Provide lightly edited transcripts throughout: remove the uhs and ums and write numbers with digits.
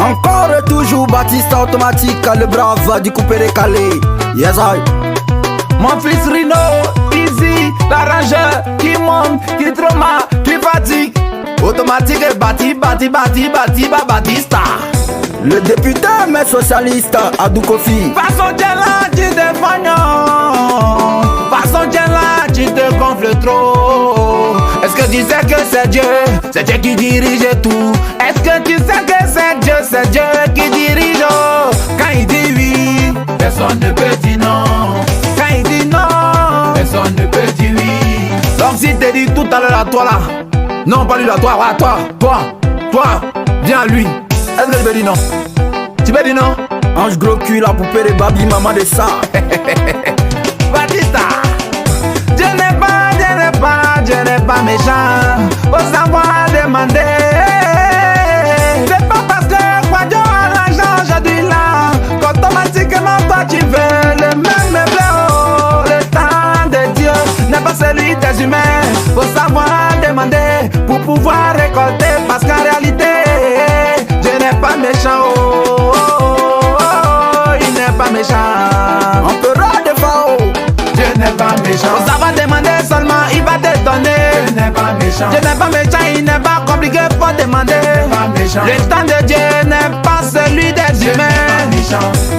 Encore et toujours Batista automatique, le brave du coupé décalé. Yes I. Mon fils Rino, Easy, l'arrangeur qui monte, qui trauma, qui fatigue. Automatique et bati Batista. Le député mais socialiste Abdou Kofi. Façon là, tu te fagnon. Façon là, tu te gonfles trop. Est-ce que tu sais que c'est Dieu qui dirige tout? Est-ce que tu sais que c'est Dieu qui dirige? Quand il dit oui, personne ne peut dire non. Quand il dit non, personne ne peut dire oui. Donc si t'es dit tout à l'heure à toi là, non pas lui à toi, à toi, viens à lui. Est-ce que tu peux dire non? Tu peux dire non? Ange gros cul, la poupée de Babi, maman de ça. Batista, Dieu n'est pas méchant. Faut savoir demander. C'est pas parce que Quadio a l'argent aujourd'hui là qu'automatiquement toi tu veux le même bleu. Le temps de Dieu n'est pas celui des humains. Faut savoir demander pour pouvoir récolter. Parce qu'en réalité, Dieu n'est pas méchant. Il n'est pas méchant. Empereur de Phao. Dieu n'est pas méchant. Faut savoir demander seulement, il va te donner. Dieu n'est pas méchant. Dieu n'est pas méchant, il n'est pas compliqué pour demander. Le temps de Dieu n'est pas celui des humains.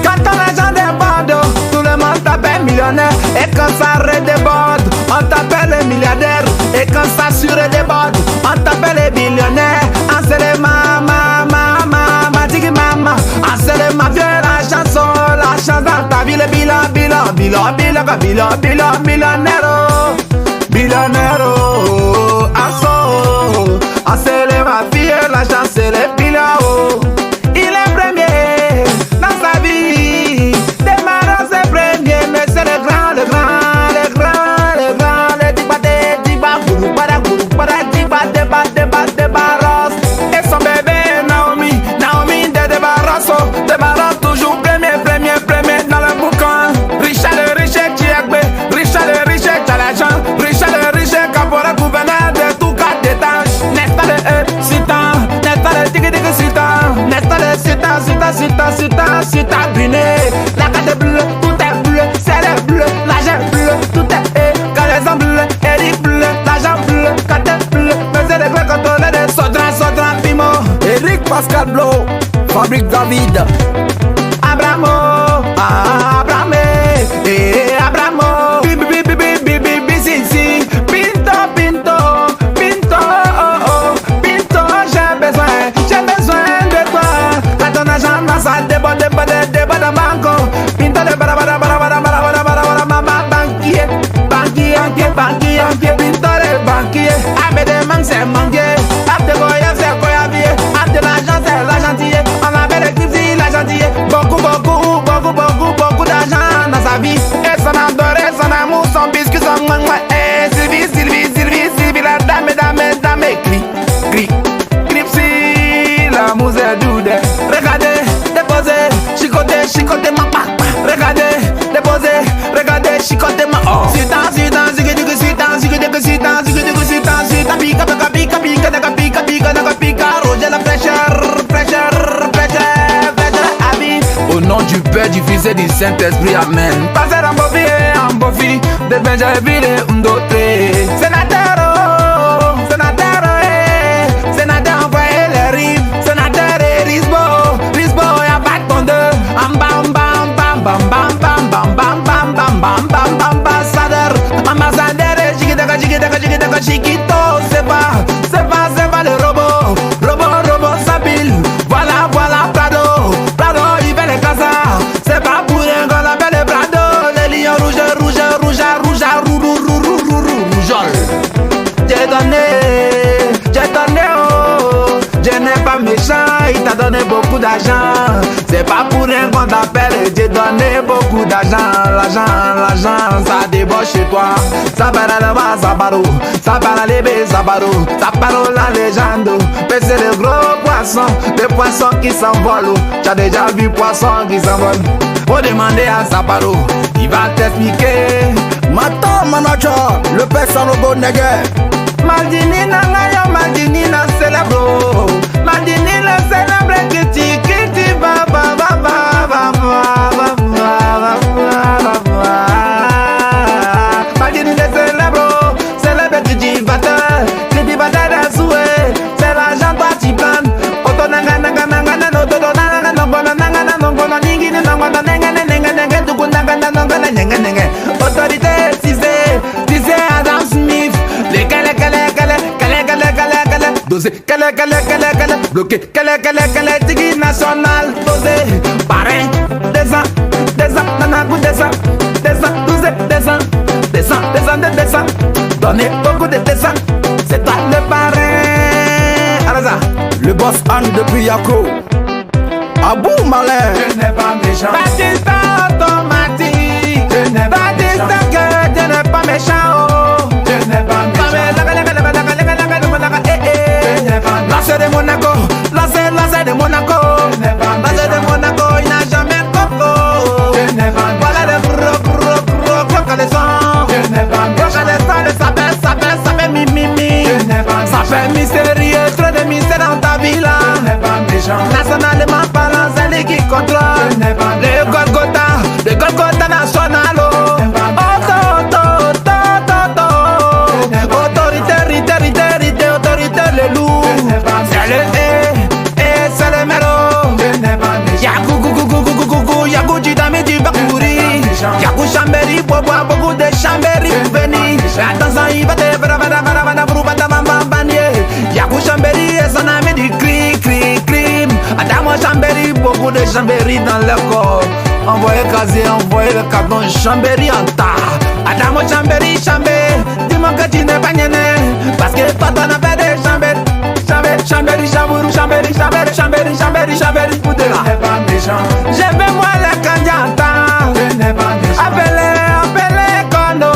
Quand ton argent déborde, tout le monde t'appelle millionnaire. Et quand ça redéborde, on t'appelle milliardaire. Et quand ça surdéborde, on t'appelle les billionnaires. Ansele mama, digi mama. Ansele ma vieux la chanson dans ta vie. Le billonnaire, ansele ma fille, la chance c'est le bilan. Il est premier dans sa vie. Démarrant c'est premier, mais c'est le grand, le débarrasse. Et son bébé Naomi de débarrasse toujours premier dans le boucan. Richard le riche qui est Richard le riche qui a l'argent. Richard le riche caporal gouverneur de tout quatre étages. N'est-ce pas le citant, n'est-ce pas le tigre citant, n'est-ce pas le citant bruné. La carte est bleue, tout est bleu, c'est le bleu, l'argent bleu, tout est quand les hommes bleus, Eric bleu, l'argent bleu, quand est bleu, mais c'est le bleu quand on est des Sodran, Pimo. Eric Pascal Blo, Fabrique David. Abramo, Abramo, Sisi, Pinto, j'ai besoin de toi. Quand ton argent dans sa déborde de banco. Pinto de banquier, Pinto de banquier. Avec des manques c'est manqué, avec des voyages c'est voyager, avec de l'argent c'est l'argentier. On avait les clips la gentille. Beaucoup d'argent dans sa vie. Et son adoré, son amour, son biscuit, son mouin. Et Sylvie, la dame, cri, si l'amour c'est doudé. Regardez, déposez, chicoté ma papa. Regardez, déposez, chicoté ma oh. Sitan, pica, Roger la fraîcheur, au nom du Père, du Fils et du Saint-Esprit, Amen. Passer en beau fille, de Benjamin Ville, d'autres. Sénateur, envoyez les rives. Sénateur et Risbo, y'a pas de tondeau. Ambassadeur et chiquito, c'est pas le robot Sabile. Voilà, Prado, il fait les casas. C'est pas pour rien qu'on l'appelle le Prado. Les lions rouges, J'ai donné, oh. Dieu n'est pas méchant, il t'a donné beaucoup d'argent. C'est pas pour rien qu'on t'appelle. Dieu donné beaucoup d'argent. L'argent, ça débauche chez toi. Ça parle à la Zabaro, ça parle à l'ébé Zabaro, ça parle à la légende. Mais c'est le gros poisson, le poisson qui s'envole. Tu as déjà vu poisson qui s'envole? Faut demander à Zabaro, il va t'expliquer. Mata manager, le père sans le bon nègre. Maldini na célébro. Maldini le célèbre critique. bloqué, tigui national, dosé, parrain, descend, nana goût descend, descend, donnez beaucoup de descend, c'est toi le parrain, Alaza, Le boss Anne depuis Yako. Abou malin. je n'ai pas méchant, Batista automatique, je n'ai pas méchant, je n'ai pas méchant, oh, je n'ai pas méchant, Lancé de Monaco, lancé de Monaco, lancé de Monaco, il n'a jamais coco. Voilà le gros caleçon. Gros caleçon, ça fait mi. Ça fait mystérieux, trop de mystère dans ta vie là. Nationalement parlant, c'est lui qui contrôle. Le Golgotha national. Autorité, le loup. C'est le c'est le mélo. Yagou Jidami du Bakouri. Yagou Chambéry, bois beaucoup de Chambéry pour venir. Attention, il va te Yagou Chambéry et son ami du crime. Adamo Chambéry, beaucoup de Chambéry dans le corps. Envoyez casier, envoyez le carton Chambéry en tas. Adamo Chambéry, dis-moi que tu n'es pas gêné. Parce que toi t'en as fait des Chambéry. Chambéry, pour de là. J'aime moi les Kandiata. Appelez Kondo.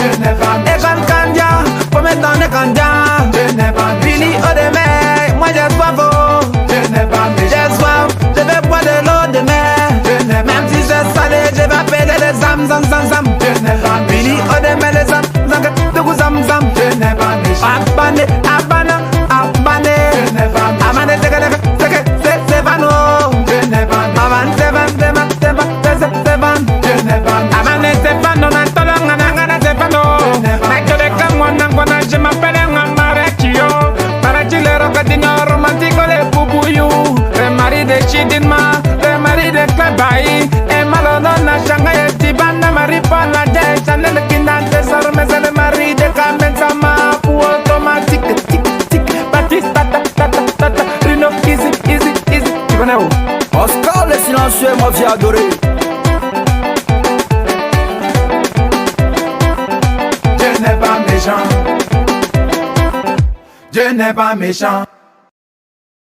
Et Kandia, pour me donner Kandia. Billy Odeme, moi j'ai soif. J'ai soif, je vais boire de l'eau de mer. Même si c'est salé, je vais appeler les âmes, zam. Billy Odeme, les âmes, zam. Abane. Amane, c'est vano. Amane, c'est van. Amane, c'est vano, nantolanga, c'est vano. Nakele kamwana, je m'appelle Marachio. Marachi le rocatigno romantico, le pupuyu. Le mari de Chidinma, le mari de Klabai. Et Malonona, Shanghai, Tibana, Maripola, Chanel, Kindan, Tesor, c'est le mari de Carmen Sama, pour automatique, tic, Batista, Rino, easy, tu connais où? Oscar le silencieux, ma vie adorée. Je n'ai pas méchant.